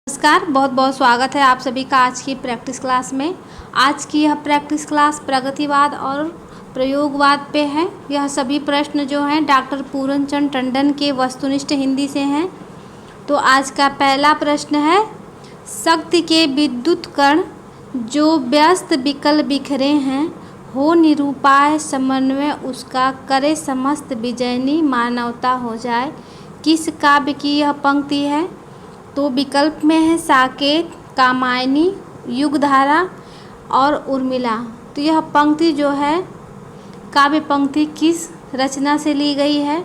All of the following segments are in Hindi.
नमस्कार, बहुत बहुत स्वागत है आप सभी का आज की प्रैक्टिस क्लास में। आज की यह प्रैक्टिस क्लास प्रगतिवाद और प्रयोगवाद पे है। यह सभी प्रश्न जो हैं डॉक्टर पूरनचंद टंडन के वस्तुनिष्ठ हिंदी से हैं। तो आज का पहला प्रश्न है, शक्ति के विद्युत कण जो व्यस्त विकल बिखरे हैं, हो निरूपाय समन्वय उसका करे समस्त विजयनी मानवता हो जाए। किस काव्य की यह पंक्ति है? तो विकल्प में है साकेत, कामायनी, युगधारा और उर्मिला। तो यह पंक्ति जो है काव्य पंक्ति किस रचना से ली गई है?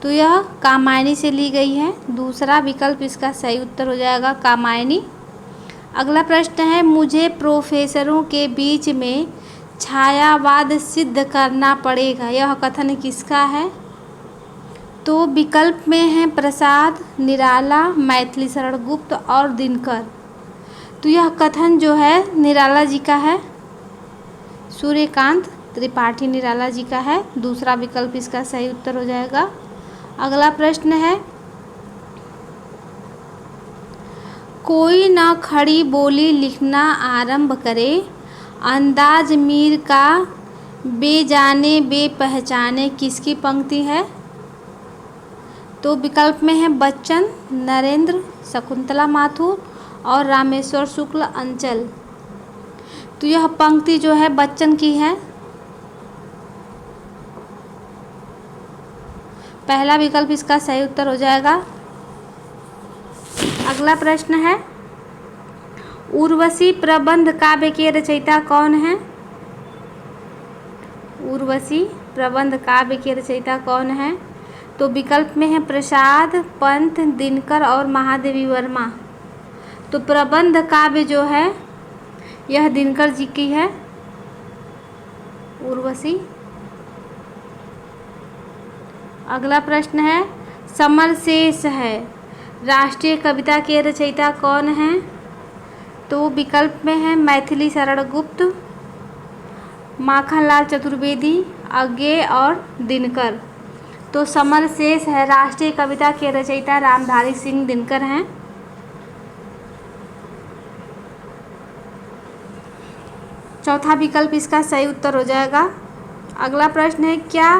तो यह कामायनी से ली गई है। दूसरा विकल्प इसका सही उत्तर हो जाएगा कामायनी। अगला प्रश्न है, मुझे प्रोफेसरों के बीच में छायावाद सिद्ध करना पड़ेगा। यह कथन किसका है? तो विकल्प में है प्रसाद, निराला, मैथिली शरण गुप्त और दिनकर। तो यह कथन जो है निराला जी का है, सूर्यकांत त्रिपाठी निराला जी का है। दूसरा विकल्प इसका सही उत्तर हो जाएगा। अगला प्रश्न है, कोई न खड़ी बोली लिखना आरंभ करे, अंदाज मीर का बेजाने बेपहचाने। किसकी पंक्ति है? तो विकल्प में है बच्चन, नरेंद्र, शकुंतला माथुर और रामेश्वर शुक्ल अंचल। तो यह पंक्ति जो है बच्चन की है। पहला विकल्प इसका सही उत्तर हो जाएगा। अगला प्रश्न है, उर्वशी प्रबंध काव्य के रचयिता कौन है? उर्वशी प्रबंध काव्य के रचयिता कौन है? तो विकल्प में है प्रसाद, पंत, दिनकर और महादेवी वर्मा। तो प्रबंध काव्य जो है यह दिनकर जी की है, उर्वशी। अगला प्रश्न है, समरशेष है राष्ट्रीय कविता के रचयिता कौन है? तो विकल्प में है मैथिली शरण गुप्त, माखनलाल चतुर्वेदी, अज्ञेय और दिनकर। तो समरशेष है राष्ट्रीय कविता के रचयिता रामधारी सिंह दिनकर हैं। चौथा विकल्प इसका सही उत्तर हो जाएगा। अगला प्रश्न है, क्या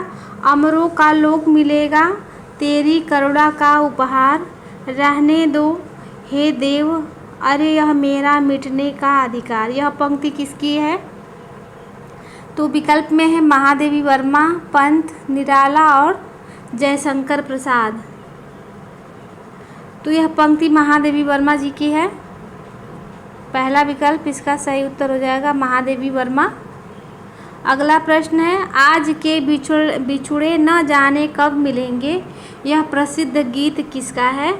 अमरों का लोक मिलेगा तेरी करुणा का उपहार, रहने दो हे देव अरे यह मेरा मिटने का अधिकार। यह पंक्ति किसकी है? तो विकल्प में है महादेवी वर्मा, पंत, निराला और जयशंकर प्रसाद। तो यह पंक्ति महादेवी वर्मा जी की है। पहला विकल्प इसका सही उत्तर हो जाएगा महादेवी वर्मा। अगला प्रश्न है, आज के बिछुड़े न जाने कब मिलेंगे। यह प्रसिद्ध गीत किसका है?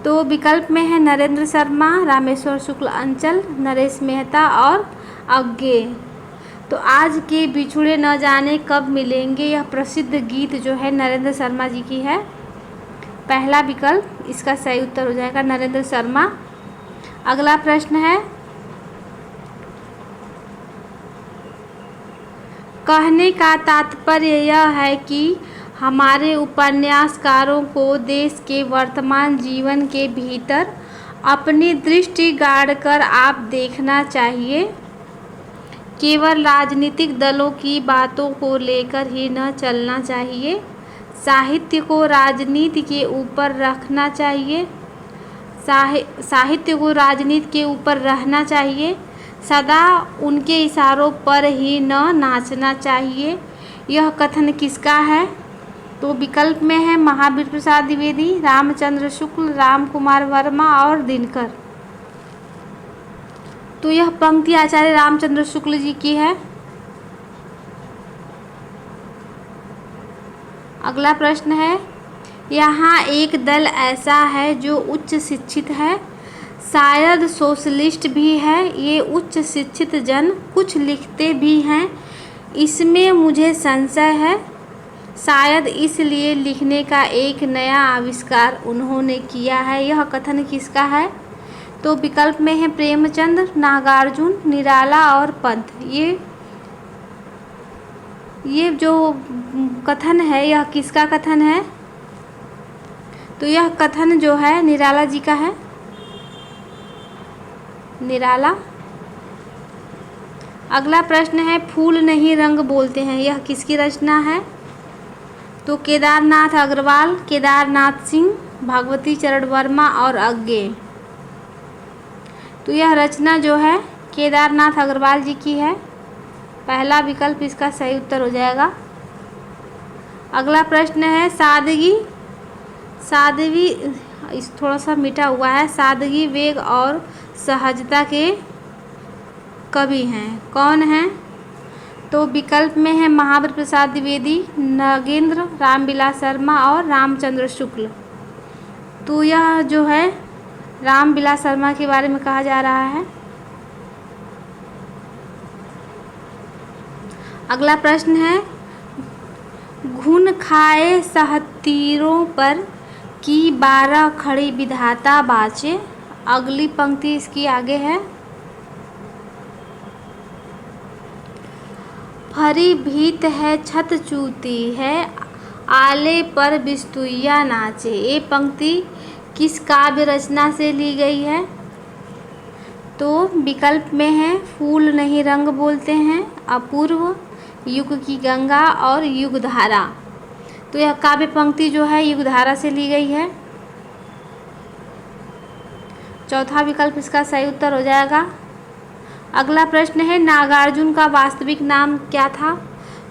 तो विकल्प में है नरेंद्र शर्मा, रामेश्वर शुक्ल अंचल, नरेश मेहता और अज्ञेय। तो आज के बिछुड़े न जाने कब मिलेंगे यह प्रसिद्ध गीत जो है नरेंद्र शर्मा जी की है। पहला विकल्प इसका सही उत्तर हो जाएगा नरेंद्र शर्मा। अगला प्रश्न है, कहने का तात्पर्य यह है कि हमारे उपन्यासकारों को देश के वर्तमान जीवन के भीतर अपनी दृष्टि गाड़कर आप देखना चाहिए। केवल राजनीतिक दलों की बातों को लेकर ही न चलना चाहिए। साहित्य को राजनीति के ऊपर रखना चाहिए। साहित्य को राजनीति के ऊपर रहना चाहिए। सदा उनके इशारों पर ही न नाचना चाहिए। यह कथन किसका है? तो विकल्प में है महावीर प्रसाद द्विवेदी, रामचंद्र शुक्ल, राम कुमार वर्मा और दिनकर। तो यह पंक्ति आचार्य रामचंद्र शुक्ल जी की है। अगला प्रश्न है, यहाँ एक दल ऐसा है जो उच्च शिक्षित है, शायद सोशलिस्ट भी है। ये उच्च शिक्षित जन कुछ लिखते भी हैं, इसमें मुझे संशय है। शायद इसलिए लिखने का एक नया आविष्कार उन्होंने किया है। यह कथन किसका है? तो विकल्प में है प्रेमचंद, नागार्जुन, निराला और पंत। ये जो कथन है यह किसका कथन है? तो यह कथन जो है निराला जी का है, निराला। अगला प्रश्न है फूल नहीं रंग बोलते हैं, यह किसकी रचना है? तो केदारनाथ अग्रवाल, केदारनाथ सिंह, भगवती चरण वर्मा और अज्ञे। तो यह रचना जो है केदारनाथ अग्रवाल जी की है। पहला विकल्प इसका सही उत्तर हो जाएगा। अगला प्रश्न है सादगी, इस थोड़ा सा मिटा हुआ है, सादगी, वेग और सहजता के कवि हैं, कौन हैं? तो विकल्प में है महावीर प्रसाद द्विवेदी, नगेंद्र, रामविलास शर्मा और रामचंद्र शुक्ल। तो यह जो है रामविलास शर्मा के बारे में कहा जा रहा है। अगला प्रश्न है घुन खाए सहतीरों पर की 12 खड़ी विधाता बाचे। अगली पंक्ति इसकी आगे है, फरी भीत है छत चूती है, आले पर बिस्तुइया नाचे। ये पंक्ति किस काव्य रचना से ली गई है? तो विकल्प में है फूल नहीं रंग बोलते हैं, अपूर्व, युग की गंगा और युगधारा। तो यह काव्य पंक्ति जो है युगधारा से ली गई है। चौथा विकल्प इसका सही उत्तर हो जाएगा। अगला प्रश्न है नागार्जुन का वास्तविक नाम क्या था?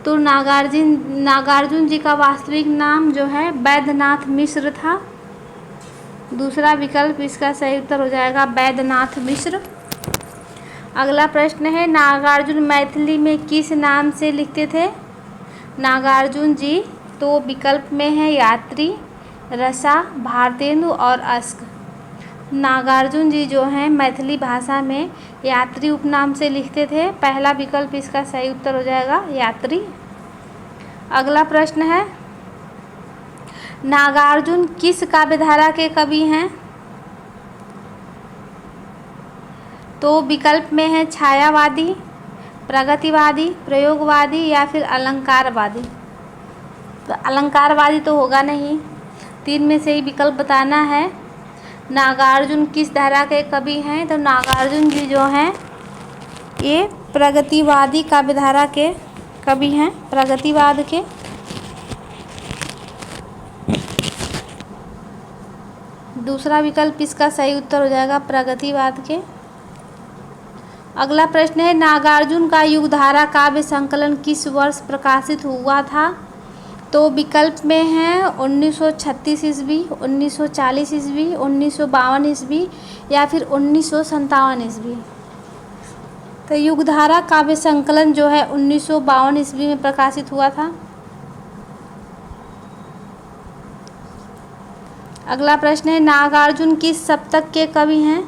तो नागार्जुन जी का वास्तविक नाम जो है वैद्यनाथ मिश्र था। दूसरा विकल्प इसका सही उत्तर हो जाएगा वैद्यनाथ मिश्र। अगला प्रश्न है नागार्जुन मैथिली में किस नाम से लिखते थे? नागार्जुन जी, तो विकल्प में है यात्री, रसा, भारतेंदु और अस्क। नागार्जुन जी जो हैं मैथिली भाषा में यात्री उपनाम से लिखते थे। पहला विकल्प इसका सही उत्तर हो जाएगा यात्री। अगला प्रश्न है नागार्जुन किस काव्यधारा के कवि हैं? तो विकल्प में है छायावादी, प्रगतिवादी, प्रयोगवादी या फिर अलंकारवादी। तो अलंकारवादी तो होगा नहीं, 3 में से ही विकल्प बताना है। नागार्जुन किस धारा के कवि हैं? तो नागार्जुन जी जो हैं ये प्रगतिवादी काव्यधारा के कवि हैं, प्रगतिवाद के। दूसरा विकल्प इसका सही उत्तर हो जाएगा प्रगतिवाद के। अगला प्रश्न है नागार्जुन का युगधारा काव्य संकलन किस वर्ष प्रकाशित हुआ था? तो विकल्प में है 1936 ईस्वी, 1940 ईस्वी, 1952 ईस्वी या फिर 1957 ईस्वी। तो युगधारा काव्य संकलन जो है 1952 ईस्वी में प्रकाशित हुआ था। अगला प्रश्न है नागार्जुन किस सप्तक के कवि हैं?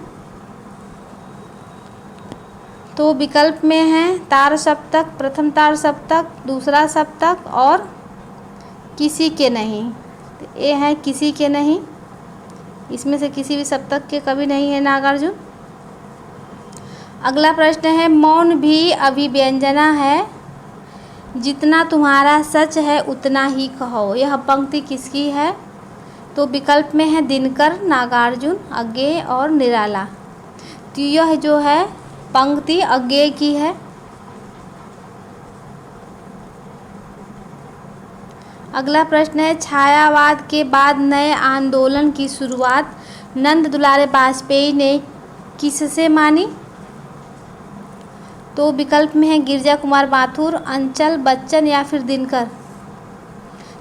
तो विकल्प में है तार सप्तक, प्रथम तार सप्तक, दूसरा सप्तक और किसी के नहीं। तो ये है किसी के नहीं, इसमें से किसी भी सप्तक के कवि नहीं है नागार्जुन। अगला प्रश्न है मौन भी अभिव्यंजना है, जितना तुम्हारा सच है उतना ही कहो। यह पंक्ति किसकी है? तो विकल्प में है दिनकर, नागार्जुन, अज्ञेय और निराला। तो यह जो है पंक्ति अज्ञेय की है। अगला प्रश्न है छायावाद के बाद नए आंदोलन की शुरुआत नंद दुलारे वाजपेयी ने किससे मानी? तो विकल्प में है गिरजा कुमार माथुर, अंचल, बच्चन या फिर दिनकर।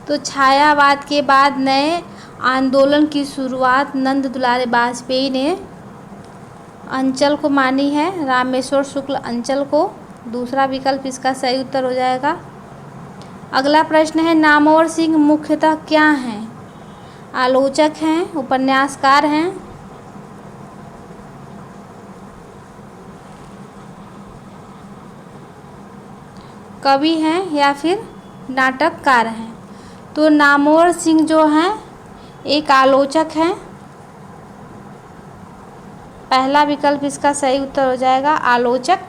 तो छायावाद के बाद नए आंदोलन की शुरुआत नंद दुलारे वाजपेयी ने अंचल को मानी है, रामेश्वर शुक्ल अंचल को। दूसरा विकल्प इसका सही उत्तर हो जाएगा। अगला प्रश्न है नामवर सिंह मुख्यतः क्या हैं? आलोचक हैं, उपन्यासकार हैं, कवि हैं या फिर नाटककार हैं? तो नामवर सिंह जो हैं एक आलोचक हैं। पहला विकल्प इसका सही उत्तर हो जाएगा आलोचक।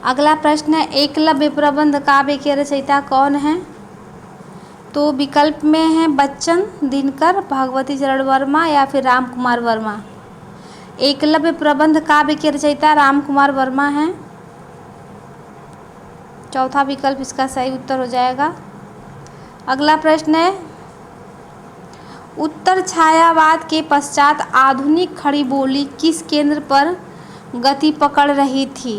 अगला प्रश्न है एकलव्य प्रबंध काव्य के रचयिता कौन हैं? तो विकल्प में है बच्चन, दिनकर, भगवती चरण वर्मा या फिर राम कुमार वर्मा। एकलव्य प्रबंध काव्य के रचयिता राम कुमार वर्मा हैं। चौथा विकल्प इसका सही उत्तर हो जाएगा। अगला प्रश्न है, उत्तर छायावाद के पश्चात आधुनिक खड़ी बोली किस केंद्र पर गति पकड़ रही थी?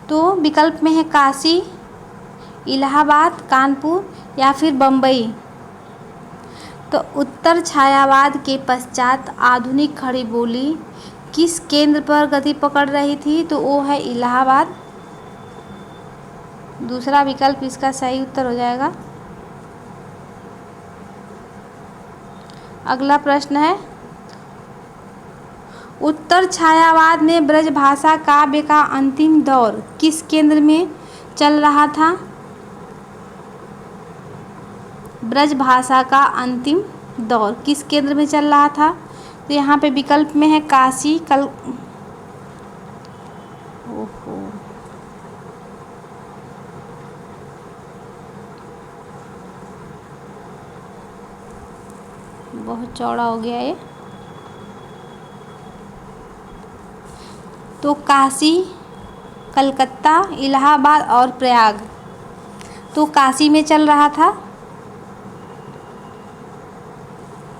तो विकल्प में है काशी, इलाहाबाद, कानपुर या फिर बम्बई। तो उत्तर छायावाद के पश्चात आधुनिक खड़ी बोली किस केंद्र पर गति पकड़ रही थी? तो वो है इलाहाबाद। दूसरा विकल्प इसका सही उत्तर हो जाएगा। अगला प्रश्न है, उत्तर छायावाद में ब्रजभाषा काव्य का अंतिम दौर किस केंद्र में चल रहा था? ब्रजभाषा का अंतिम दौर किस केंद्र में चल रहा था? तो यहाँ पे विकल्प में है काशी, ओहो, बहुत चौड़ा हो गया ये। तो काशी, कलकत्ता, इलाहाबाद और प्रयाग। तो काशी में चल रहा था।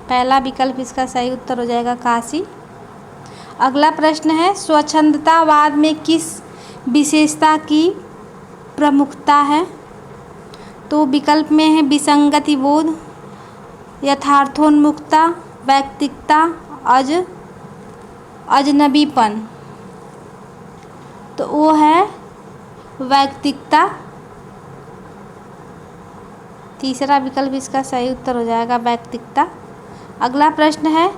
पहला विकल्प इसका सही उत्तर हो जाएगा, काशी। अगला प्रश्न है, स्वच्छंदतावाद में किस विशेषता की प्रमुखता है? तो विकल्प में है विसंगति बोध, यथार्थोन्मुखता, वैयक्तिकता, अजनबीपन। तो वो है वैयक्तिकता। तीसरा विकल्प इसका सही उत्तर हो जाएगा, वैयक्तिकता। अगला प्रश्न है,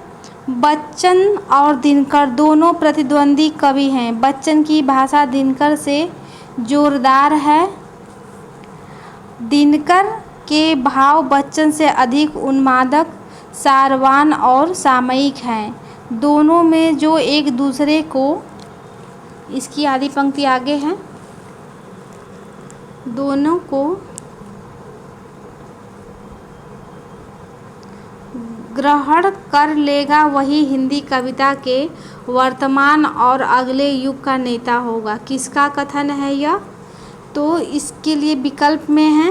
बच्चन और दिनकर दोनों प्रतिद्वंदी कवि हैं। बच्चन की भाषा दिनकर से जोरदार है। दिनकर के भाव बच्चन से अधिक उन्मादक, सारवान और सामयिक हैं। दोनों में जो एक दूसरे को, इसकी आधी पंक्ति आगे है, दोनों को ग्रहण कर लेगा वही हिंदी कविता के वर्तमान और अगले युग का नेता होगा। किसका कथन है यह? तो इसके लिए विकल्प में है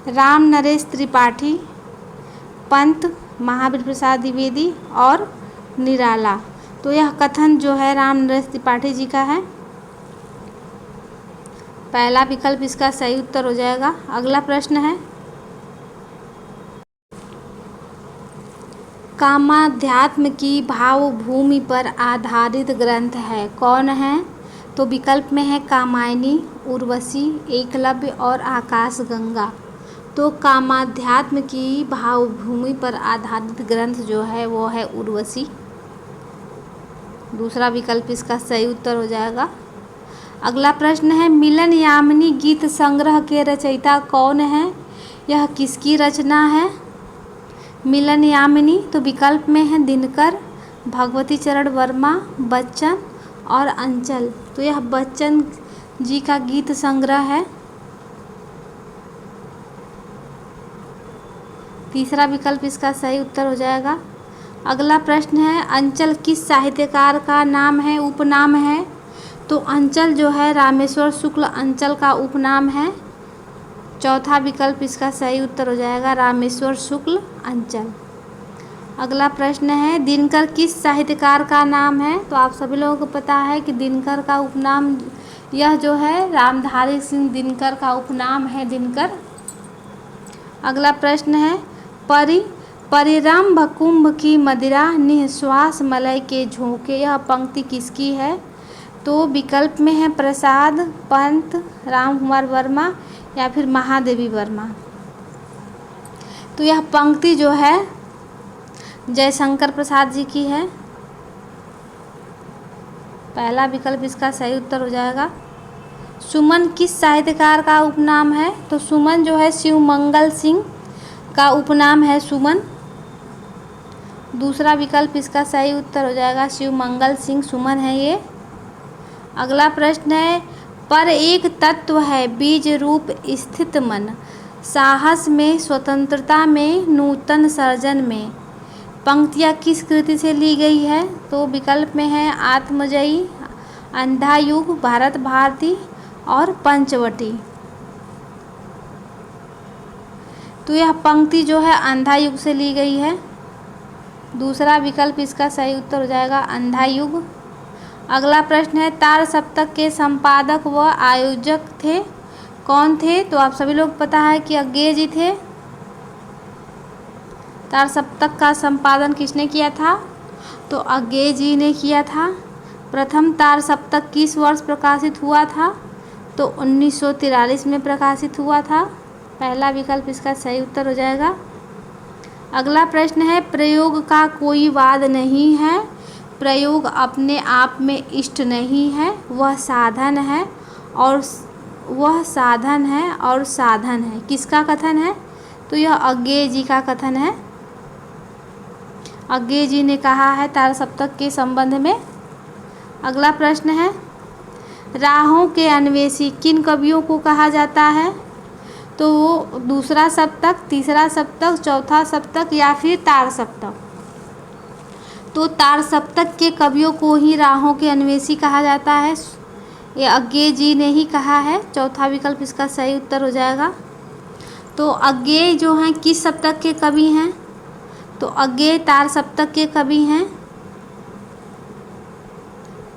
राम नरेश त्रिपाठी, पंत, महावीर प्रसाद द्विवेदी और निराला। तो यह कथन जो है राम नरेश त्रिपाठी जी का है। पहला विकल्प इसका सही उत्तर हो जाएगा। अगला प्रश्न है, कामाध्यात्म की भावभूमि पर आधारित ग्रंथ है, कौन है? तो विकल्प में है कामायनी, उर्वशी, एकलव्य और आकाशगंगा। तो कामाध्यात्म की भावभूमि पर आधारित ग्रंथ जो है वो है उर्वशी। दूसरा विकल्प इसका सही उत्तर हो जाएगा। अगला प्रश्न है, मिलन यामिनी गीत संग्रह के रचयिता कौन है? यह किसकी रचना है? मिलन यामिनी। तो विकल्प में है दिनकर, भगवती चरण वर्मा, बच्चन और अंचल। तो यह बच्चन जी का गीत संग्रह है। तीसरा विकल्प इसका सही उत्तर हो जाएगा। अगला प्रश्न है, अंचल किस साहित्यकार का नाम है, उपनाम है? तो अंचल जो है रामेश्वर शुक्ल अंचल का उपनाम है। चौथा विकल्प इसका सही उत्तर हो जाएगा, रामेश्वर शुक्ल अंचल। अगला प्रश्न है, दिनकर किस साहित्यकार का नाम है? तो आप सभी लोगों को पता है कि दिनकर का उपनाम यह जो है रामधारी सिंह दिनकर का उपनाम है दिनकर। अगला प्रश्न है, परिरंभ कुंभ की मदिरा निःश्वास मलय के झोंके, यह पंक्ति किसकी है? तो विकल्प में है प्रसाद, पंत, राम कुमार वर्मा या फिर महादेवी वर्मा। तो यह पंक्ति जो है जयशंकर प्रसाद जी की है। पहला विकल्प इसका सही उत्तर हो जाएगा। सुमन किस साहित्यकार का उपनाम है? तो सुमन जो है शिवमंगल सिंह का उपनाम है सुमन। दूसरा विकल्प इसका सही उत्तर हो जाएगा, शिवमंगल सिंह सुमन है ये। अगला प्रश्न है, पर एक तत्व है बीज रूप स्थित मन, साहस में, स्वतंत्रता में, नूतन सर्जन में। पंक्तियाँ किस कृति से ली गई है? तो विकल्प में है आत्मजयी, अंधा युग, भारत भारती और पंचवटी। तो यह पंक्ति जो है अंधा युग से ली गई है। दूसरा विकल्प इसका सही उत्तर हो जाएगा अंधा युग। अगला प्रश्न है तार सप्तक के संपादक व आयोजक थे, कौन थे? तो आप सभी लोग पता है कि अज्ञेय जी थे। तार सप्तक का संपादन किसने किया था? तो अज्ञेय जी ने किया था। प्रथम तार सप्तक किस वर्ष प्रकाशित हुआ था? तो 1943 में प्रकाशित हुआ था। पहला विकल्प इसका सही उत्तर हो जाएगा। अगला प्रश्न है प्रयोग का कोई वाद नहीं है, प्रयोग अपने आप में इष्ट नहीं है, वह साधन है और साधन है। किसका कथन है? तो यह अज्ञेय जी का कथन है। अज्ञेय जी ने कहा है तार सप्तक के संबंध में। अगला प्रश्न है राहों के अन्वेषी किन कवियों को कहा जाता है? तो वो दूसरा सप्तक, तीसरा सप्तक, चौथा सप्तक या फिर तार सप्तक। तो तार सप्तक के कवियों को ही राहों के अन्वेषी कहा जाता है। ये अज्ञेय जी ने ही कहा है। चौथा विकल्प इसका सही उत्तर हो जाएगा। तो अज्ञेय जो हैं किस सप्तक के कवि हैं? तो अज्ञेय तार सप्तक के कवि हैं।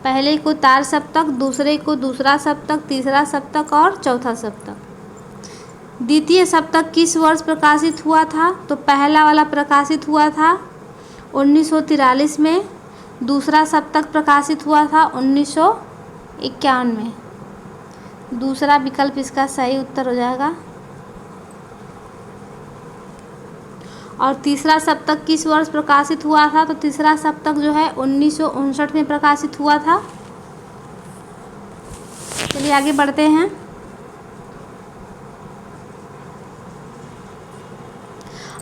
पहले को तार सप्तक, दूसरे को दूसरा सप्तक, तीसरा सप्तक और चौथा सप्तक। द्वितीय सप्तक किस वर्ष प्रकाशित हुआ था? तो पहला वाला प्रकाशित हुआ था 1943 में, दूसरा सप्तक प्रकाशित हुआ था 1951 में। दूसरा विकल्प इसका सही उत्तर हो जाएगा। और तीसरा सप्तक किस वर्ष प्रकाशित हुआ था? तो तीसरा सप्तक जो है 1959 में प्रकाशित हुआ था। चलिए आगे बढ़ते हैं।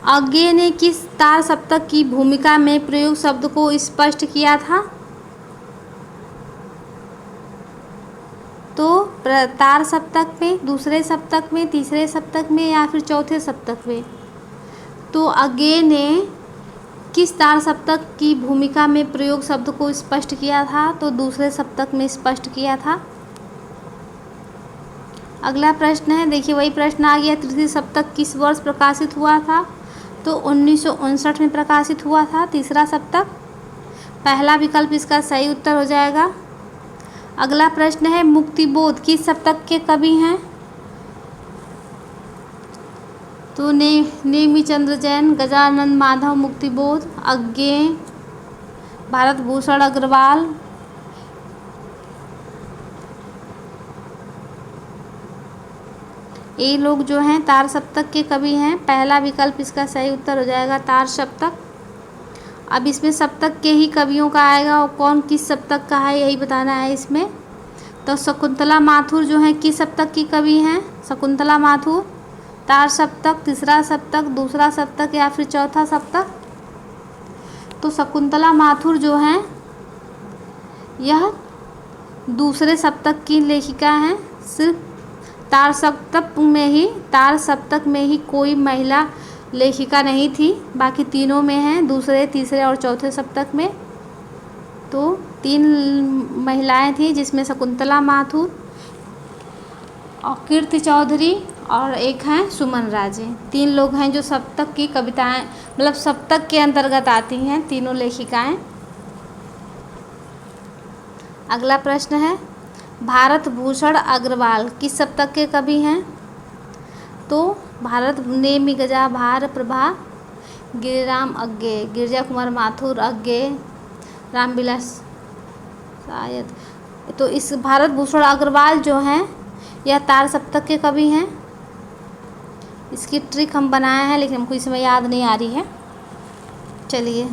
अज्ञेय ने किस तार सप्तक की भूमिका में प्रयोग शब्द को स्पष्ट किया था? तो तार सप्तक में, दूसरे सप्तक में, तीसरे सप्तक में या फिर चौथे सप्तक में? तो अज्ञेय ने किस तार सप्तक की भूमिका में प्रयोग शब्द को स्पष्ट किया था? तो दूसरे सप्तक में स्पष्ट किया था। अगला प्रश्न है, देखिए वही प्रश्न आ गया, तृतीय सप्तक किस वर्ष प्रकाशित हुआ था? तो 1959 में प्रकाशित हुआ था तीसरा सप्तक। पहला विकल्प इसका सही उत्तर हो जाएगा। अगला प्रश्न है मुक्तिबोध किस सप्तक के कवि हैं? तो नेमिचंद्र जैन, गजानन माधव मुक्तिबोध, अज्ञेय, भारत भूषण अग्रवाल। ये लोग जो हैं तार सप्तक के कवि हैं। पहला विकल्प इसका सही उत्तर हो जाएगा तार सप्तक। अब इसमें सप्तक के ही कवियों का आएगा और कौन किस सप्तक का है यही बताना है इसमें। तो शकुंतला माथुर जो हैं किस सप्तक की कवि हैं? शकुंतला माथुर, तार सप्तक, तीसरा सप्तक, दूसरा सप्तक या फिर चौथा सप्तक? तो शकुंतला माथुर जो हैं यह दूसरे सप्तक की लेखिका हैं। सिर्फ तार सप्तक में ही कोई महिला लेखिका नहीं थी, बाकी तीनों में हैं, दूसरे, तीसरे और चौथे सप्तक में। तो 3 महिलाएं थी जिसमें शकुंतला माथुर और कीर्ति चौधरी और एक हैं सुमन राजे। 3 लोग हैं जो सप्तक की कविताएं, मतलब सप्तक के अंतर्गत आती हैं तीनों लेखिकाएं। अगला प्रश्न है भारत भूषण अग्रवाल किस सप्तक के कवि हैं? तो भारत नेमि गजा भार प्रभा, गिरिराम अज्ञेय, गिरजा कुमार माथुर अज्ञेय, रामविलास शायद। तो इस भारत भूषण अग्रवाल जो हैं यह तार सप्तक के कवि हैं। इसकी ट्रिक हम बनाए हैं लेकिन हमको इस समय याद नहीं आ रही है। चलिए,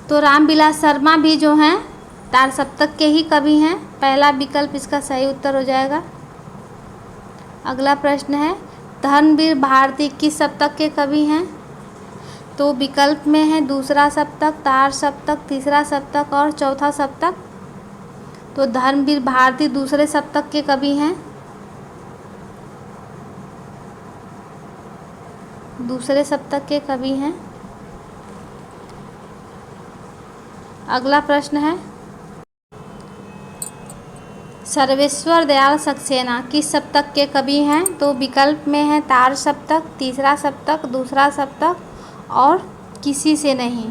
तो रामविलास शर्मा भी जो हैं तार सप्तक के ही कवि हैं। पहला विकल्प इसका सही उत्तर हो जाएगा। अगला प्रश्न है धर्मवीर भारती किस सप्तक के कवि हैं? तो विकल्प में है दूसरा सप्तक, तार सप्तक, तीसरा सप्तक और चौथा सप्तक। तो धर्मवीर भारती दूसरे सप्तक के कवि हैं। दूसरे सप्तक के कवि हैं। अगला प्रश्न है, सर्वेश्वर दयाल सक्सेना किस सप्तक के कवि हैं? तो विकल्प में है तार सप्तक, तीसरा सप्तक, दूसरा सप्तक और किसी से नहीं।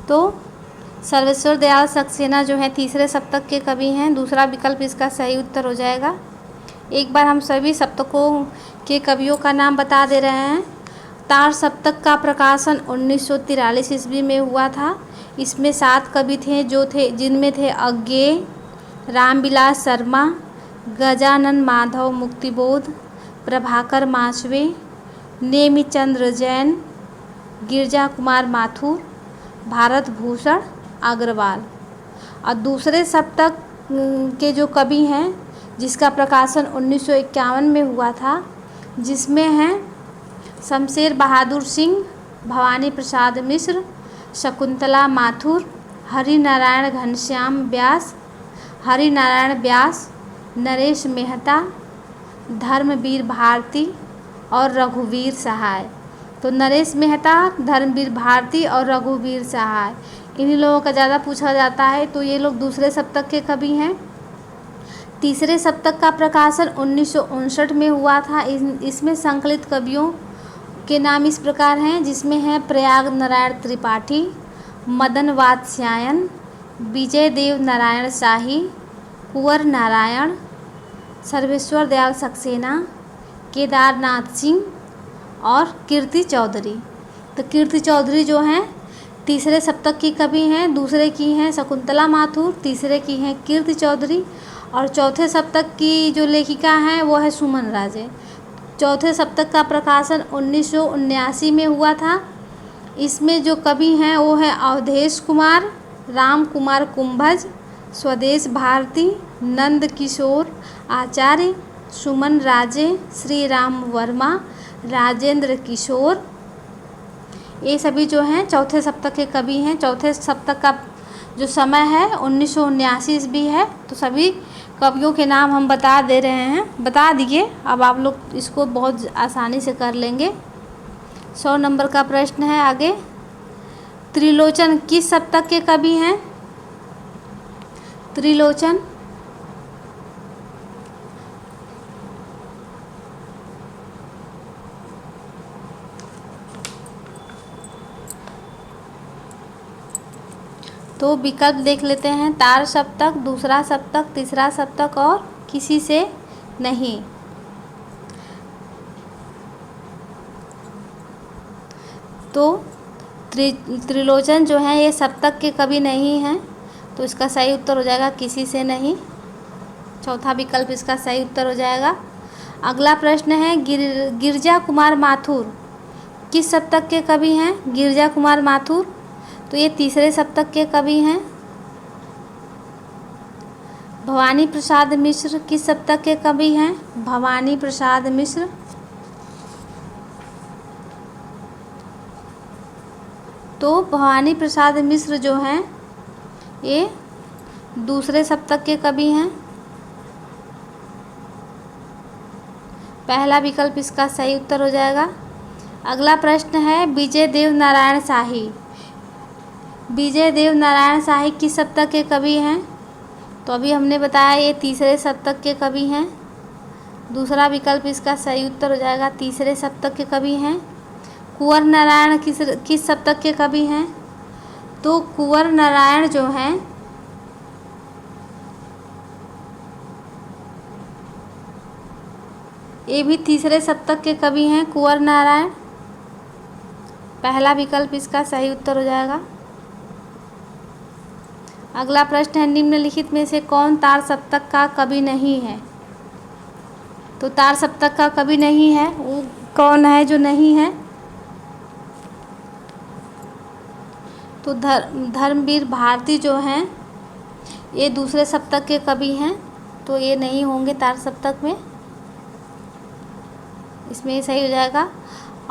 तो सर्वेश्वर दयाल सक्सेना जो है तीसरे सप्तक के कवि हैं। दूसरा विकल्प इसका सही उत्तर हो जाएगा। एक बार हम सभी सप्तकों के कवियों का नाम बता दे रहे हैं। तार सप्तक का प्रकाशन 1943 ईस्वी में हुआ था। इसमें 7 कवि थे जिनमें थे अज्ञेय, रामविलास शर्मा, गजानन माधव मुक्तिबोध, प्रभाकर माचवे, नेमिचंद्र जैन, गिरजा कुमार माथुर, भारत भूषण अग्रवाल। और दूसरे सप्तक के जो कवि हैं जिसका प्रकाशन 1951 में हुआ था, जिसमें हैं शमशेर बहादुर सिंह, भवानी प्रसाद मिश्र, शकुंतला माथुर, हरिनारायण घनश्याम व्यास, हरिनारायण व्यास, नरेश मेहता, धर्मवीर भारती और रघुवीर सहाय। तो नरेश मेहता, धर्मवीर भारती और रघुवीर सहाय, इन्हीं लोगों का ज़्यादा पूछा जाता है। तो ये लोग दूसरे सप्तक के कवि हैं। तीसरे सप्तक का प्रकाशन 1959 में हुआ था। इसमें संकलित कवियों के नाम इस प्रकार हैं, जिसमें है प्रयाग नारायण त्रिपाठी, मदन वात्स्यायन, विजय देव नारायण शाही, कुंवर नारायण, सर्वेश्वर दयाल सक्सेना, केदारनाथ सिंह और कीर्ति चौधरी। तो कीर्ति चौधरी जो हैं तीसरे सप्तक की कवि हैं। दूसरे की हैं शकुंतला माथुर, तीसरे की हैं कीर्ति चौधरी और चौथे सप्तक की जो लेखिका हैं वो है सुमन राजे। चौथे सप्तक का प्रकाशन 1979 में हुआ था। इसमें जो कवि हैं वो है अवधेश कुमार, राम कुमार कुंभज, स्वदेश भारती, नंद किशोर आचार्य, सुमन राजे, श्री राम वर्मा, राजेंद्र किशोर। ये सभी जो हैं चौथे सप्तक के कवि हैं। चौथे सप्तक का जो समय है 1979 ईस्वी है। तो सभी कवियों के नाम हम बता दे रहे हैं, बता दिए। अब आप लोग इसको बहुत आसानी से कर लेंगे। 100 नंबर का प्रश्न है आगे। त्रिलोचन किस सप्तक के कवि हैं? त्रिलोचन तो विकल्प देख लेते हैं। तार सप्तक, दूसरा सप्तक, तीसरा सप्तक और किसी से नहीं। तो त्रिलोचन जो है ये सप्तक के कवि नहीं हैं। तो इसका सही उत्तर हो जाएगा किसी से नहीं। चौथा विकल्प इसका सही उत्तर हो जाएगा। अगला प्रश्न है, गिरजा कुमार माथुर किस सप्तक के कवि हैं? गिरजा कुमार माथुर तो ये तीसरे सप्तक के कवि हैं। भवानी प्रसाद मिश्र किस सप्तक के कवि हैं? भवानी प्रसाद मिश्र तो भवानी प्रसाद मिश्र जो हैं ये दूसरे सप्तक के कवि हैं। पहला विकल्प इसका सही उत्तर हो जाएगा। अगला प्रश्न है, विजय देव नारायण शाही। विजय देव नारायण शाही किस सप्तक के कवि हैं? तो अभी हमने बताया ये तीसरे सप्तक के कवि हैं। दूसरा विकल्प इसका सही उत्तर हो जाएगा, तीसरे सप्तक के कवि हैं। कुंवर नारायण किस सप्तक के कवि हैं? तो कुंवर नारायण जो हैं ये भी तीसरे सप्तक के कवि हैं, कुंवर नारायण। पहला विकल्प इसका सही उत्तर हो जाएगा। अगला प्रश्न है, निम्नलिखित में से कौन तार सप्तक का कवि नहीं है? तो तार सप्तक का कवि नहीं है, वो कौन है जो नहीं है? तो धर्मवीर भारती जो हैं ये दूसरे सप्तक के कवि हैं। तो ये नहीं होंगे तार सप्तक में, इसमें ये सही हो जाएगा।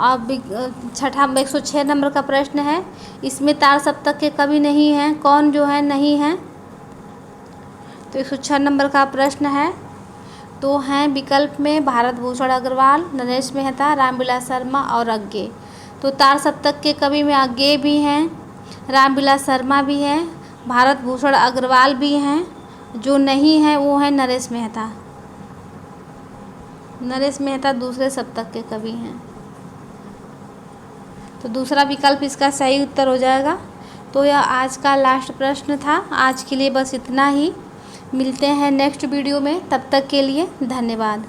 अब 106 नंबर का प्रश्न है, इसमें तार सप्तक के कवि नहीं हैं, कौन जो है नहीं हैं? तो 106 नंबर का प्रश्न है, तो हैं विकल्प में भारत भूषण अग्रवाल, नरेश मेहता, रामविलास शर्मा और अज्ञे। तो तार सप्तक के कवि में अज्ञे भी हैं, रामविलास शर्मा भी हैं, भारत भूषण अग्रवाल भी हैं। जो नहीं है वो है नरेश मेहता। नरेश मेहता दूसरे सप्तक के कवि हैं। तो दूसरा विकल्प इसका सही उत्तर हो जाएगा। तो यह आज का लास्ट प्रश्न था। आज के लिए बस इतना ही। मिलते हैं नेक्स्ट वीडियो में, तब तक के लिए धन्यवाद।